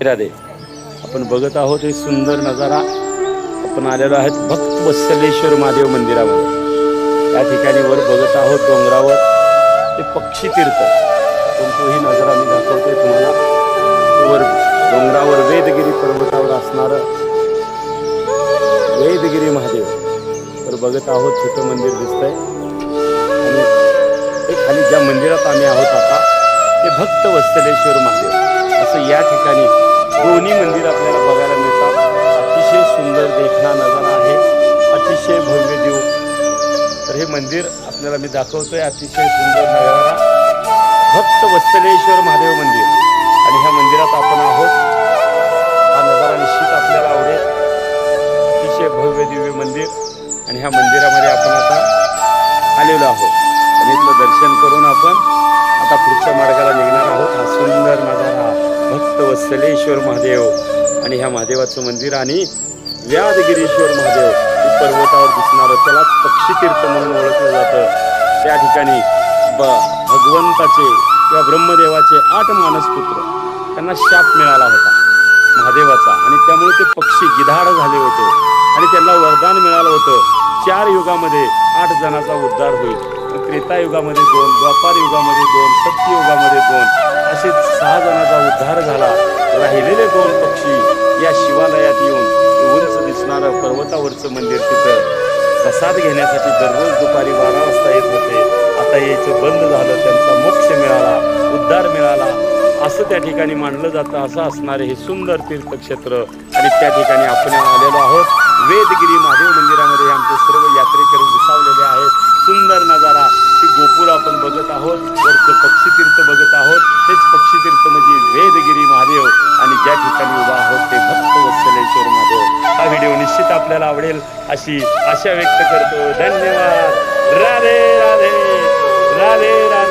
राधे. आपण बघत आहोत हे सुंदर नजारा. आपण आलेलो आहेत भक्त वत्सलेश्वर महादेव मंदिरामध्ये. या ठिकाणी वर बघत आहोत डोंगरावर ते पक्षी तीर्थ. पण तोही नजारा मी दाखवतोय तुम्हाला. वर डोंगरावर वेदगिरी पर्वतावर असणार वेदगिरी महादेव तर बघत आहोत. छोटं मंदिर दिसतंय आणि ते खाली ज्या मंदिरात आम्ही आहोत आता ते भक्त वत्सलेश्वर महादेव असं या ठिकाणी दोन्ही मंदिर आपल्याला बघायला मिळतात. अतिशय सुंदर देखणा नजारा आहे. अतिशय भव्य देव. तर हे मंदिर आपल्याला मी दाखवतोय. अतिशय सुंदर नजारा भक्त वत्सलेश्वर महादेव मंदिर आणि ह्या मंदिरात आपण आहोत. हा नजारा निश्चित आपल्याला आवडेल. अतिशय भव्य दिव्य मंदिर आणि ह्या मंदिरामध्ये आपण आता आलेलो आहोत आणि इथलं दर्शन करून आपण आता पुढच्या मार्गाला निघणार आहोत. हा सुंदर नजारा भक्त वत्सलेश्वर महादेव आणि ह्या महादेवाचं मंदिर आणि व्यादगिरीश्वर महादेव पर्वतावर दिसणारं त्यालाच पक्षीतीर्थ म्हणून ओळखलं जातं. त्या ठिकाणी भगवंताचे किंवा ब्रह्मदेवाचे 8 मानसपुत्र त्यांना शाप मिळाला होता महादेवाचा आणि त्यामुळे ते पक्षी गिधाड झाले होते आणि त्यांना वरदान मिळालं होतं 4 युगामध्ये 8 जणांचा उद्धार होईल. त्रेतायुगामध्ये 2, द्वापार युगामध्ये 2, सत्ययुगामध्ये 2 असे 6 जणांचा उद्धार झाला. राहिलेले 2 पक्षी या शिवालयात येऊन उंच दिसणारं पर्वतावरचं मंदिर तिथं प्रसाद घेण्यासाठी दररोज दुपारी 12 वाजता येत होते. आता यायचं बंद झालं. त्यांचा मोक्ष मिळाला, उद्धार मिळाला असं त्या ठिकाणी मानलं जातं. असं असणारे हे सुंदर तीर्थक्षेत्र आणि त्या ठिकाणी आपण आलेलो आहोत. वेदगिरी महादेव मंदिरामध्ये आमचे सर्व यात्रेकरू विसावलेले आहेत. सुंदर नजारा. ही गोपुर आपण बघत आहोत. वरचं पक्षीतीर्थ बघत आहोत. हेच पक्षीतीर्थ म्हणजे वेदगिरी महादेव आणि ज्या ठिकाणी उभा आहोत ते भक्त वत्सलेश्वर महादेव. हा व्हिडिओ निश्चित आपल्याला आवडेल अशी आशा व्यक्त करतो. धन्यवाद. राधे राधे राधे राधे.